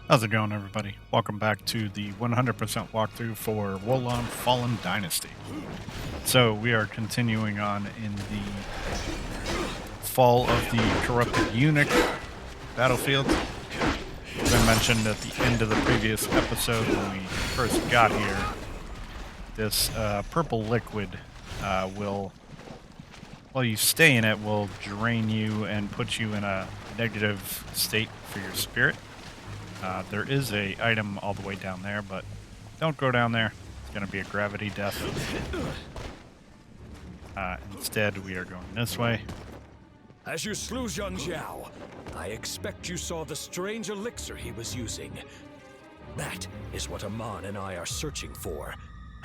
How's it going, everybody? Welcome back to the 100% walkthrough for Wo Long Fallen Dynasty. So, we are continuing on in the fall of the corrupted Eunuch battlefield. As I mentioned at the end of the previous episode when we first got here, this purple liquid while you stay in it, will drain you and put you in a negative state for your spirit. There is a item all the way down there, but don't go down there. It's going to be a gravity death. Instead, we are going this way. As you slew Zhang Jiao, I expect you saw the strange elixir he was using. That is what Aman and I are searching for,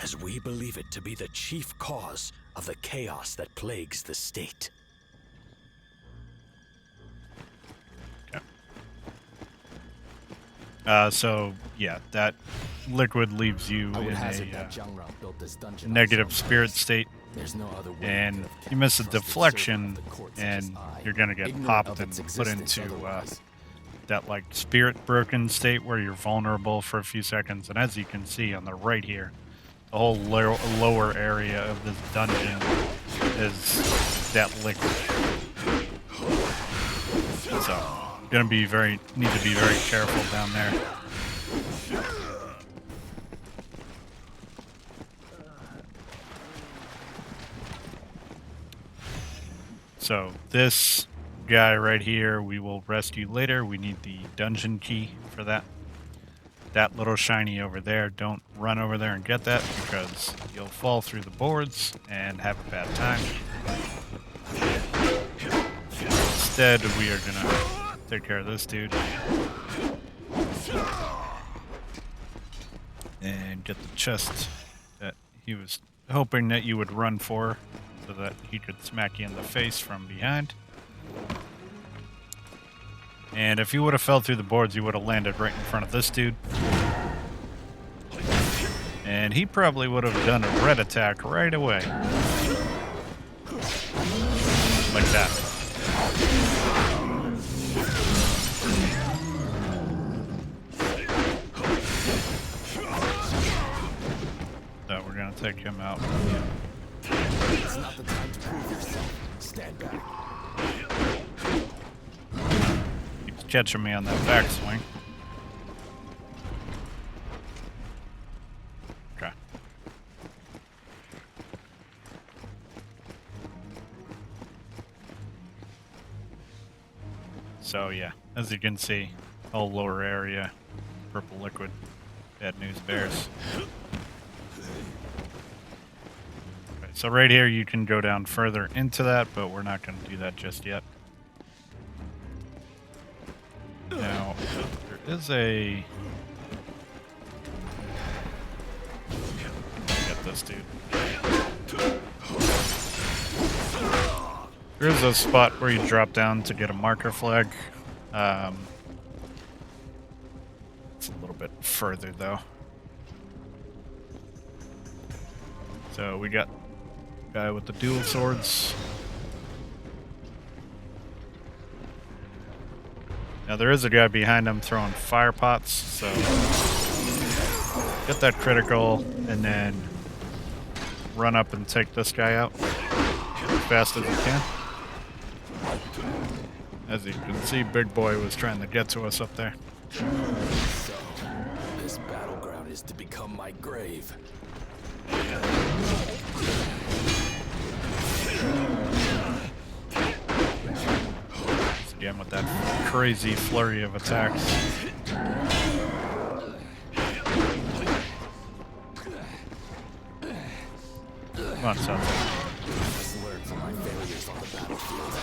as we believe it to be the chief cause of the chaos that plagues the state. So, yeah, that liquid leaves you in a negative spirit state, and you miss a deflection, and you're going to get popped and put into that, like, spirit broken state where you're vulnerable for a few seconds. And as you can see on the right here, the whole lower area of this dungeon is that liquid. So need to be very careful down there. So this guy right here, we will rescue later. We need the dungeon key for that. That little shiny over there, don't run over there and get that, because you'll fall through the boards and have a bad time. Instead, we are gonna take care of this dude and get the chest that he was hoping that you would run for, so that he could smack you in the face from behind. And if you would have fell through the boards, you would have landed right in front of this dude. And he probably would have done a red attack right away. Like that. So we're going to take him out. It's not the time to prove yourself. Stand back. Keeps catching me on that backswing. Okay. So yeah, as you can see, whole lower area, purple liquid, bad news bears. Okay, so right here you can go down further into that, but we're not going to do that just yet. Now, there is a... Get this dude. There is a spot where you drop down to get a marker flag. It's a little bit further, though. So we got a guy with the dual swords. Now there is a guy behind him throwing fire pots, so get that critical and then run up and take this guy out as fast as you can. As you can see, Big Boy was trying to get to us up there. So, this battleground is to become my grave. Again with that crazy flurry of attacks. Come on, son. Just learn from my failures on the battlefield.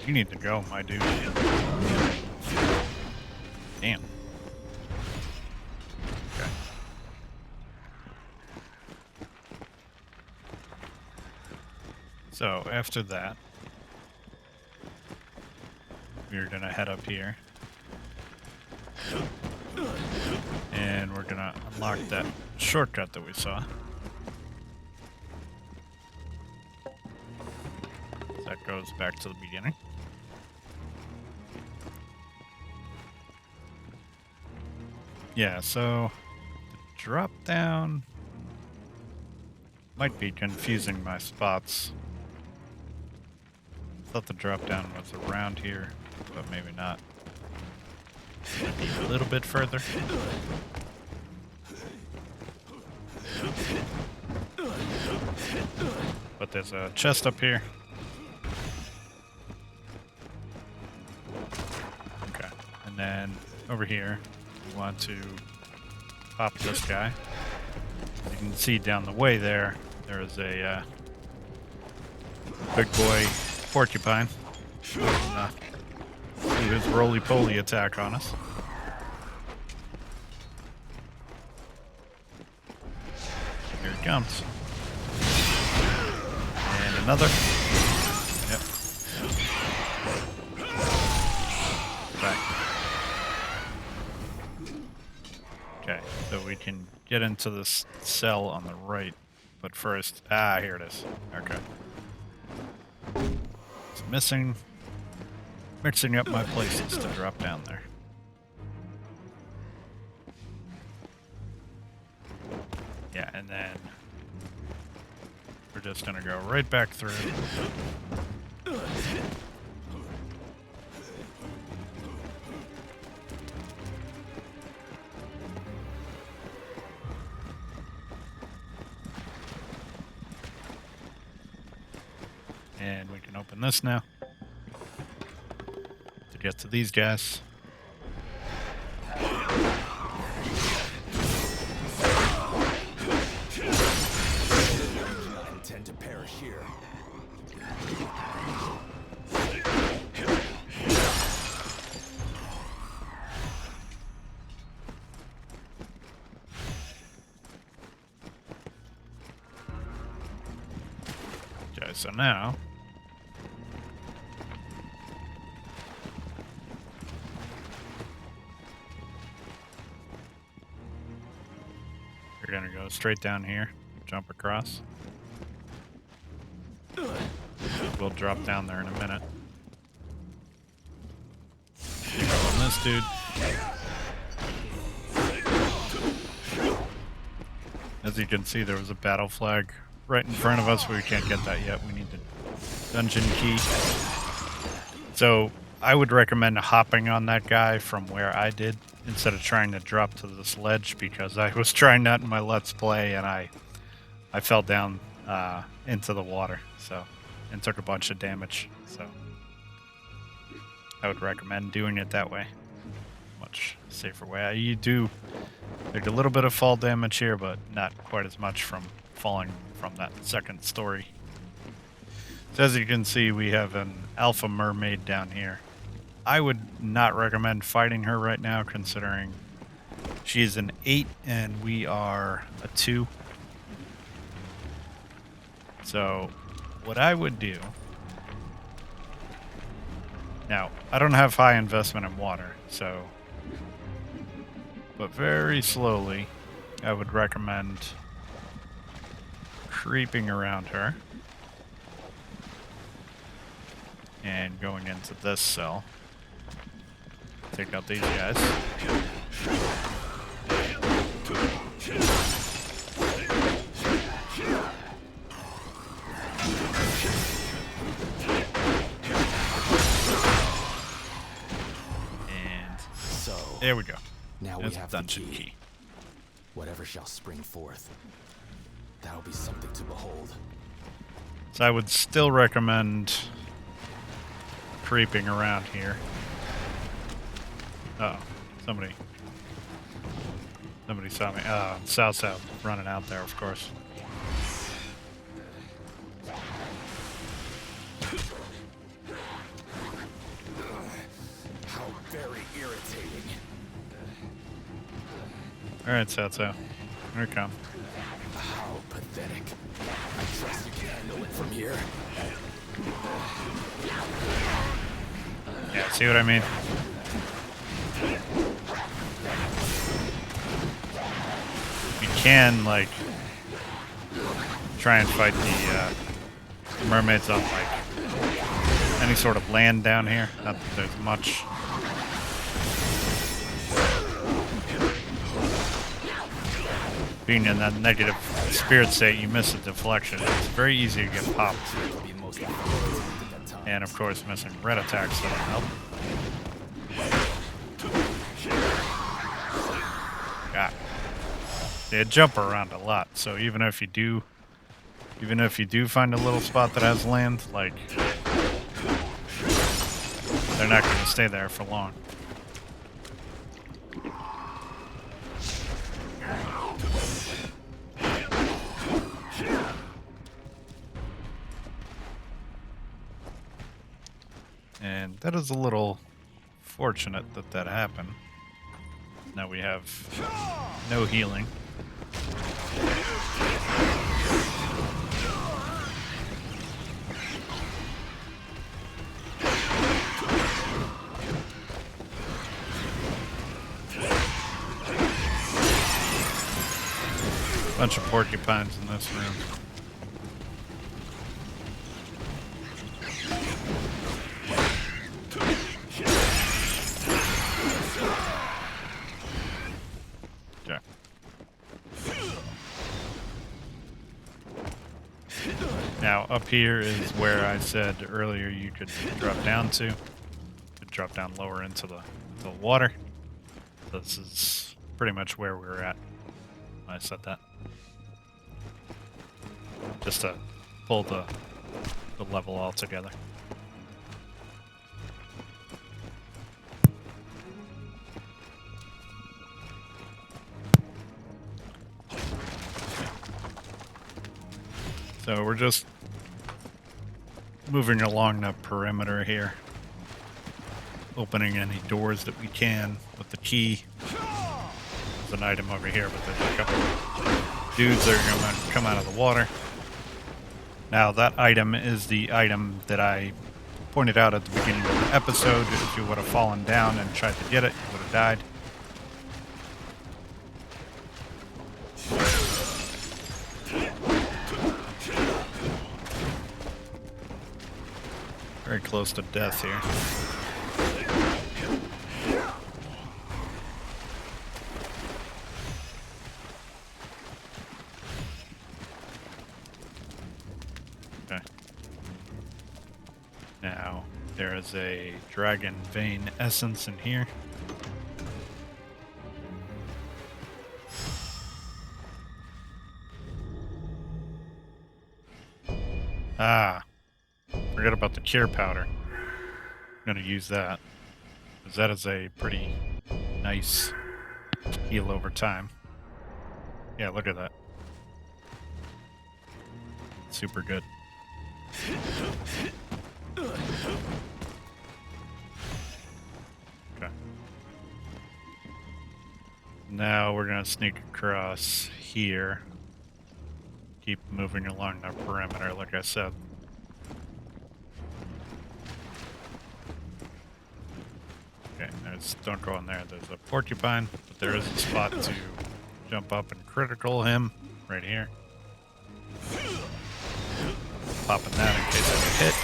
You need to go, my dude. Damn. Okay. So, after that, we're gonna head up here. And we're gonna unlock that shortcut that we saw. goes back to the beginning. Yeah, so the drop down might be confusing my spots. I thought the drop down was around here, but maybe not. Maybe a little bit further. But there's a chest up here. Okay, and then over here, we want to pop this guy. You can see down the way there, there is a big boy porcupine doing his roly-poly attack on us. Here it comes. And another. Yep. Back. Okay, so we can get into this cell on the right, but first, here it is. Okay. It's mixing up my places to drop down there. Yeah, and then we're just gonna go right back through. And we can open this now to get to these guys. I intend to perish here. Okay, so now we're gonna go straight down here, jump across. We'll drop down there in a minute. Go on this dude. As you can see, there was a battle flag right in front of us, but we can't get that yet. We need the dungeon key. So I would recommend hopping on that guy from where I did instead of trying to drop to this ledge, because I was trying that in my Let's Play and I fell down into the water, and took a bunch of damage. So I would recommend doing it that way. Much safer way. You do take a little bit of fall damage here, but not quite as much from falling from that second story. So as you can see, we have an alpha mermaid down here. I would not recommend fighting her right now, considering she is an 8 and we are a 2. So what I would do... Now, I don't have high investment in water, so... But very slowly, I would recommend creeping around her and going into this cell. Take out these guys. And so there we go. Now There's we have the dungeon the key. Whatever shall spring forth, that'll be something to behold. So I would still recommend creeping around here. Uh-oh, somebody saw me. South running out there, of course. How very irritating. Alright, South. Here we come. How pathetic. I trust you can handle it from here. Yeah, see what I mean? You can, like, try and fight the mermaids on, like, any sort of land down here. Not that there's much. Being in that negative spirit state, you miss a deflection. It's very easy to get popped. And of course, missing red attacks doesn't help. God. They jump around a lot, so even if you do find a little spot that has land, like, they're not going to stay there for long. And that is a little fortunate that that happened. Now we have no healing. Bunch of porcupines in this room. Okay. Now up here is where I said earlier you could drop down to. You could drop down lower into the water. This is pretty much where we're at when I said that. Just to pull the level all together. So we're just moving along the perimeter here, opening any doors that we can with the key. There's an item over here, but there's a couple dudes that are going to come out of the water. Now that item is the item that I pointed out at the beginning of the episode. If you would have fallen down and tried to get it, you would have died. Very close to death here. Okay. Now, there is a dragon vein essence in here. Ah. Forget about the cure powder. I'm gonna use that, because that is a pretty nice heal over time. Yeah, look at that. Super good. Okay. Now we're gonna sneak across here. Keep moving along the perimeter, like I said. Okay, don't go in there. There's a porcupine, but there is a spot to jump up and critical him right here. Popping that in case I get hit.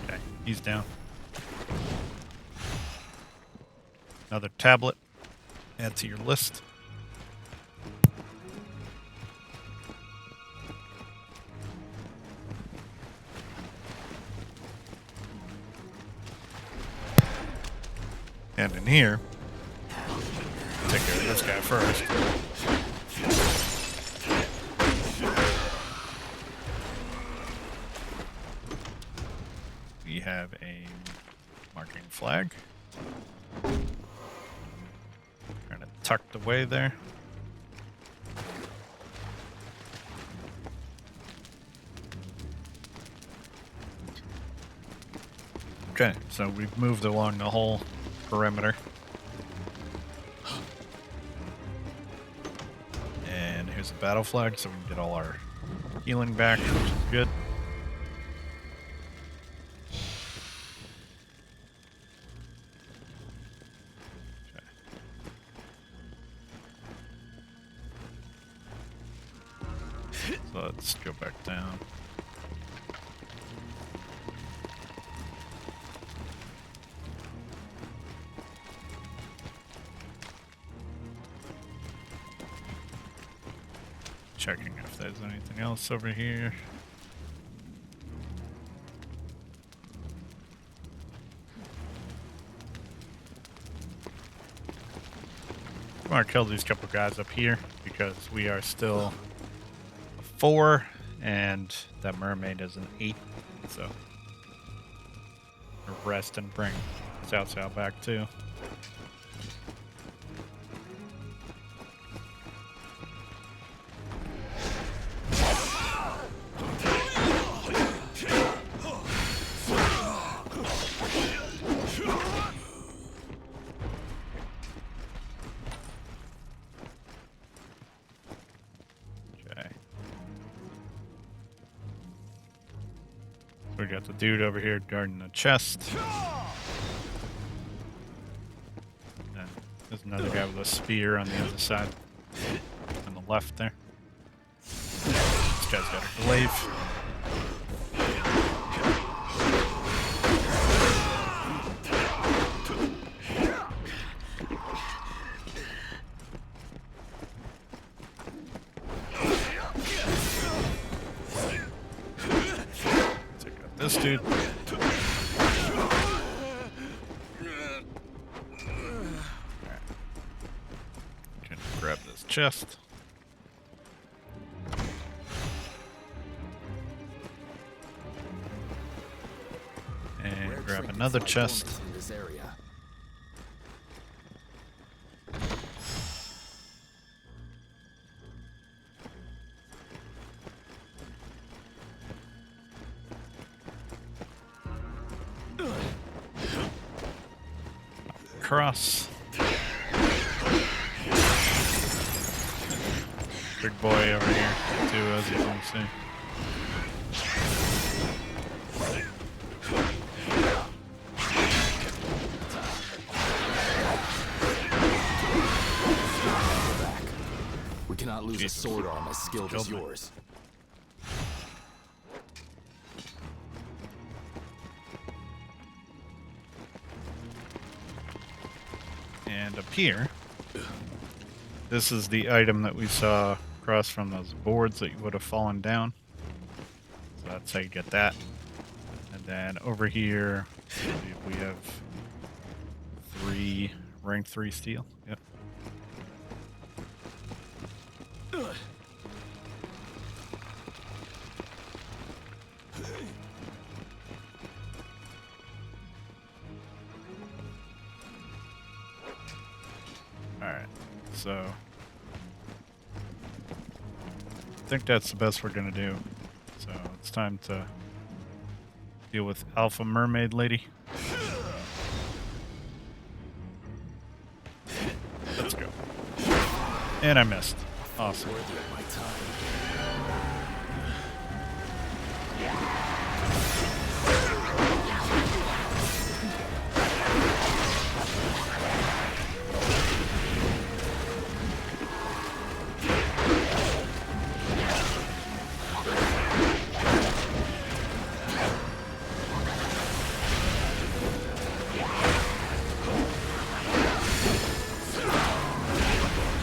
Okay, he's down. Another tablet. Add to your list. And in here, take care of this guy first. We have a marking flag. Kind of tucked away there. Okay, so we've moved along the whole perimeter. And here's a battle flag, so we can get all our healing back, which is good. Okay. So let's go back down. checking if there's anything else over here. I want to kill these couple guys up here because we are still a 4 and that mermaid is an 8. So rest and bring Cao back too. We got the dude over here guarding the chest. And there's another guy with a spear on the other side. On the left there. This guy's got a glaive. This dude. Can grab this chest. And grab another chest. Cross. Big boy over here too, as you can see. We cannot lose a sword arm as skilled as yours. And up here, this is the item that we saw across from those boards that you would have fallen down. So that's how you get that. And then over here, I believe we have 3 rank 3 steel. Yep. Alright, so I think that's the best we're gonna do. So it's time to deal with Alpha Mermaid Lady. Let's go. And I missed. Awesome.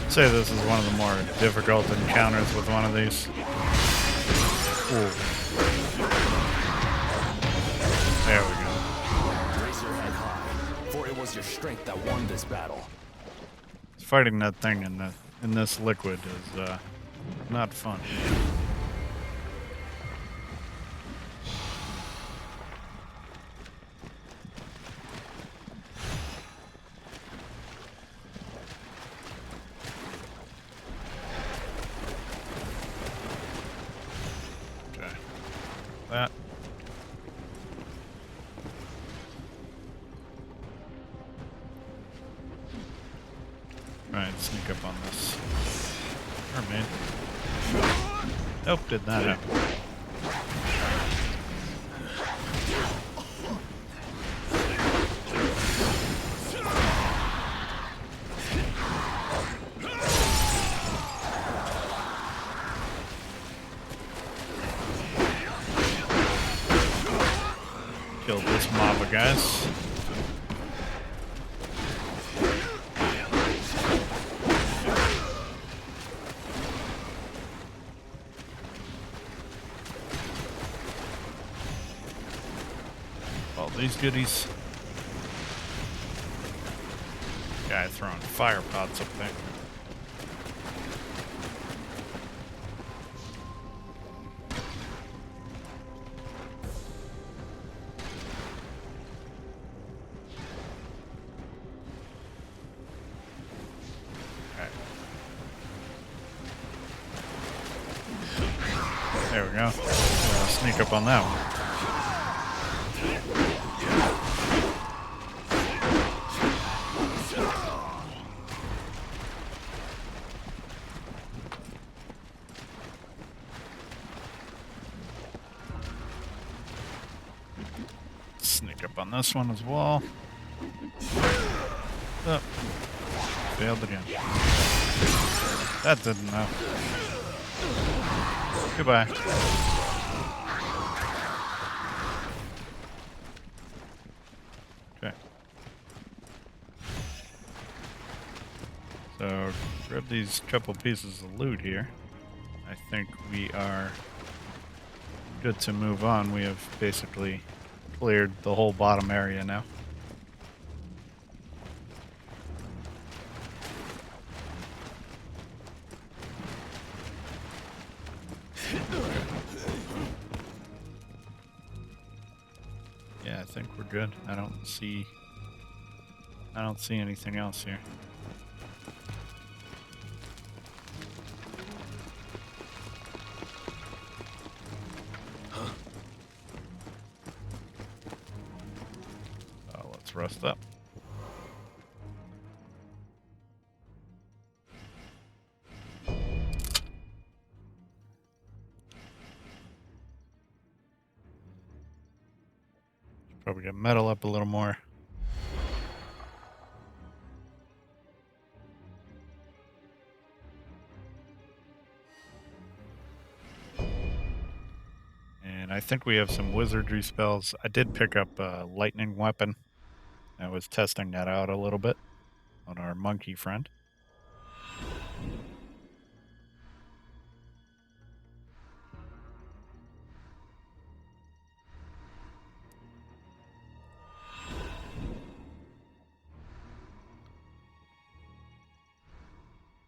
I'd say this is one of the more difficult encounters with one of these. Ooh. There we go. Raise your head high, for it was your strength that won this battle. Fighting that thing in this liquid is not fun. That. Alright, sneak up on this mermaid. Nope, did not happen. Kill this mob of guys. these goodies. Guy throwing fire pots up there. Okay. There we go. Sneak up on that one. Sneak up on this one as well. Oh. Failed again. That didn't know. Goodbye. Okay. So, grab these couple pieces of loot here. I think we are good to move on. We have basically cleared the whole bottom area now. Yeah, I think we're good. I don't see anything else here. Let's rest up. Probably get metal up a little more. And I think we have some wizardry spells. I did pick up a lightning weapon. I was testing that out a little bit on our monkey friend.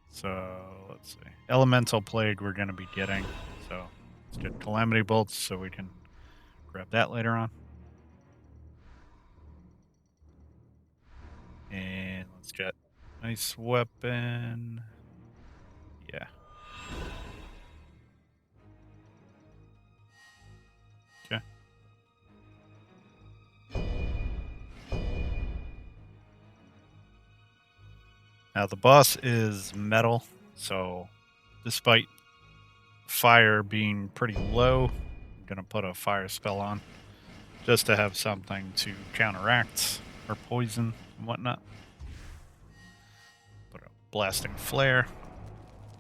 So, let's see. Elemental Plague we're going to be getting. So, let's get Calamity Bolts so we can grab that later on. And let's get nice weapon. Yeah. Okay. Now the boss is metal, so despite fire being pretty low, I'm gonna put a fire spell on just to have something to counteract or poison and whatnot. Put a blasting flare,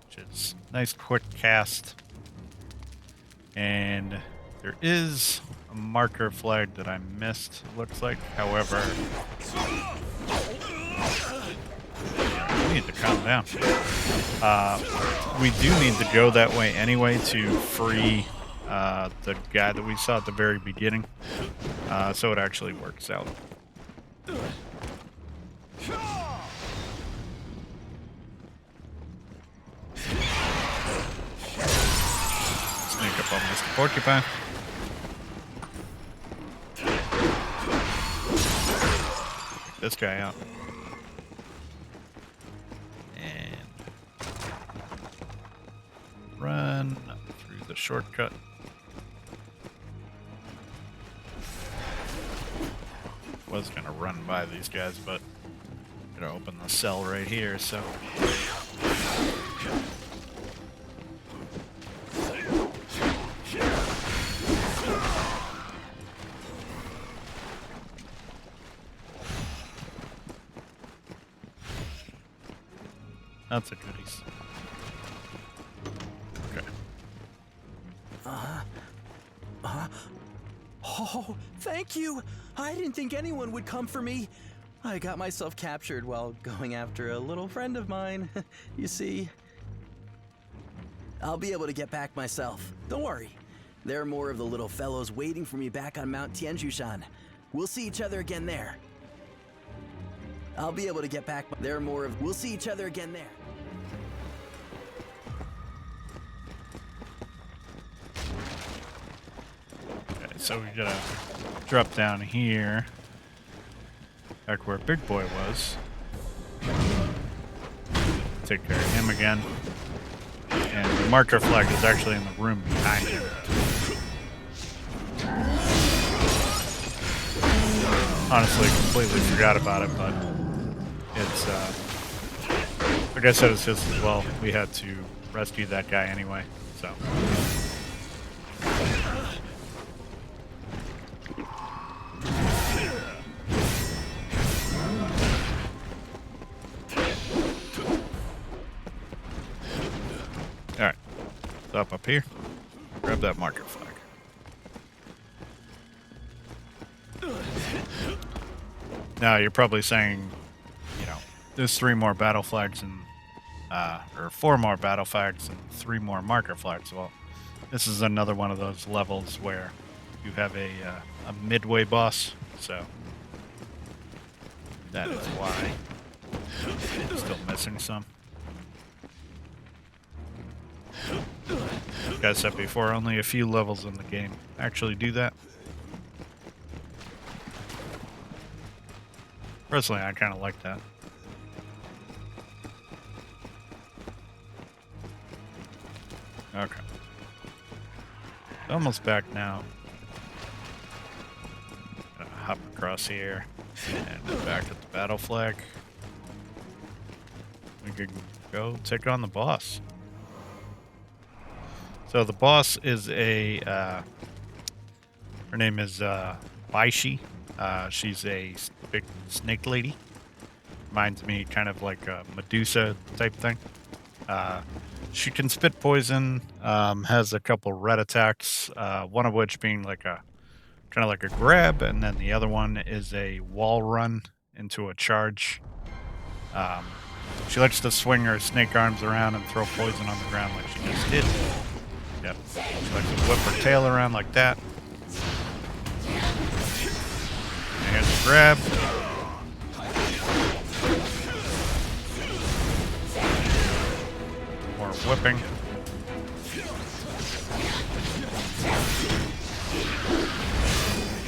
which is nice quick cast. And there is a marker flag that I missed, it looks like. However, we need to calm down. We do need to go that way anyway to free the guy that we saw at the very beginning. So it actually works out. Sneak up on Mr. Porcupine. Take this guy out. Run through the shortcut. Was gonna run by these guys, but I'm gonna open the cell right here, so. That's a goodies. Oh, thank you! I didn't think anyone would come for me. I got myself captured while going after a little friend of mine. You see, I'll be able to get back myself. Don't worry. There are more of the little fellows waiting for me back on Mount Tianjushan. We'll see each other again there. I'll be able to get back. There are more of. We'll see each other again there. Okay, so we gotta drop down here, back where Big Boy was. Take care of him again. And the marker flag is actually in the room behind him. Honestly, completely forgot about it, but it's, like I said, it's just as well. We had to rescue that guy anyway, so. Alright, stop up here, grab that marker flag. Now, you're probably saying, you know, there's 3 more battle flags and, or 4 more battle flags and 3 more marker flags. Well, this is another one of those levels where you have a midway boss, so that is why. Still missing some. Like I said before, only a few levels in the game actually do that. Personally, I kind of like that. Okay. Almost back now. Gonna hop across here and go back at the battle flag. We can go take on the boss. So the boss is a, her name is Baishi. She's a big snake lady. Reminds me kind of like a Medusa type thing. She can spit poison, has a couple red attacks, one of which being like a kind of like a grab, and then the other one is a wall run into a charge. She likes to swing her snake arms around and throw poison on the ground like she just did. Yep. She likes to whip her tail around like that. And here's a grab. More whipping.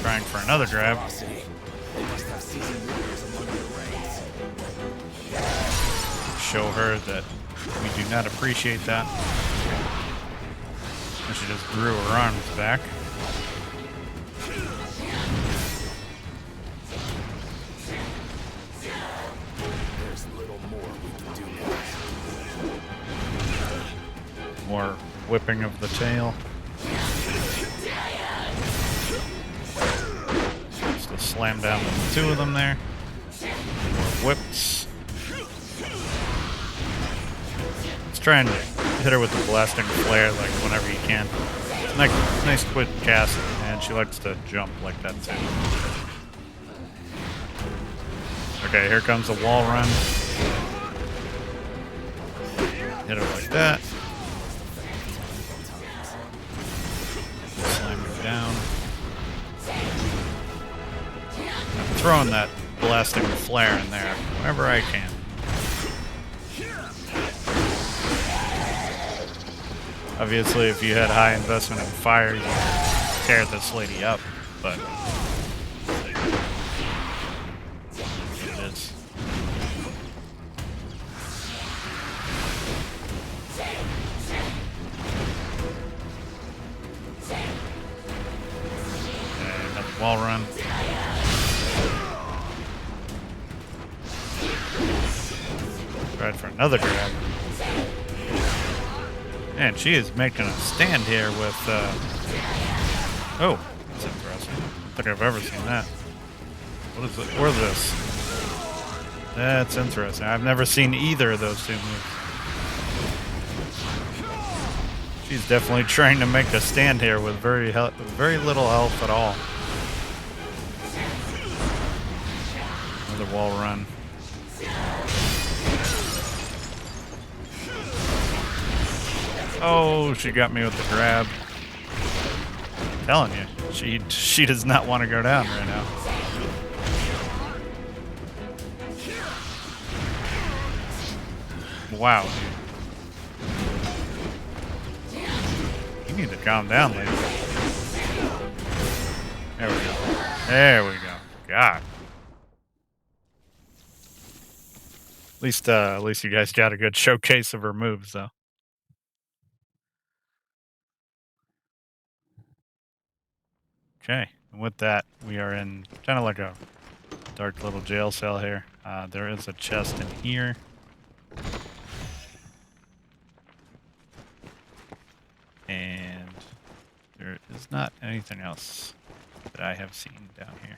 Trying for another grab. Show her that we do not appreciate that. And she just grew her arms back. There's little more we can do. More whipping of the tail. Just to slam down the 2 of them there. More whips. Let's try and hit her with the blasting flare like whenever you can. Nice quick cast, and she likes to jump like that too. Okay, here comes the wall run. Hit her like that. Slam her down. I'm throwing that blasting flare in there whenever I can. Obviously, if you had high investment in fire, you could tear this lady up, but it is. Okay, another wall run. Tried for another grab. Man, she is making a stand here with, oh, that's interesting. I don't think I've ever seen that. What is it? Where's this? That's interesting. I've never seen either of those 2 moves. She's definitely trying to make a stand here with very little health at all. Another wall run. Oh, she got me with the grab. I'm telling you, she does not want to go down right now. Wow, dude. You need to calm down, lady. There we go. There we go. God. At least you guys got a good showcase of her moves, though. Okay, and with that, we are in kind of like a dark little jail cell here. There is a chest in here. And there is not anything else that I have seen down here.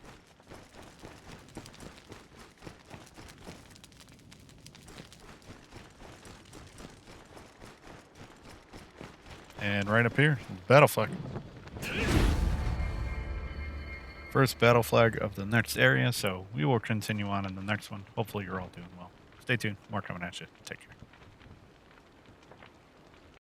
And right up here, battle flag. First battle flag of the next area, so we will continue on in the next one. Hopefully you're all doing well. Stay tuned. More coming at you. Take care.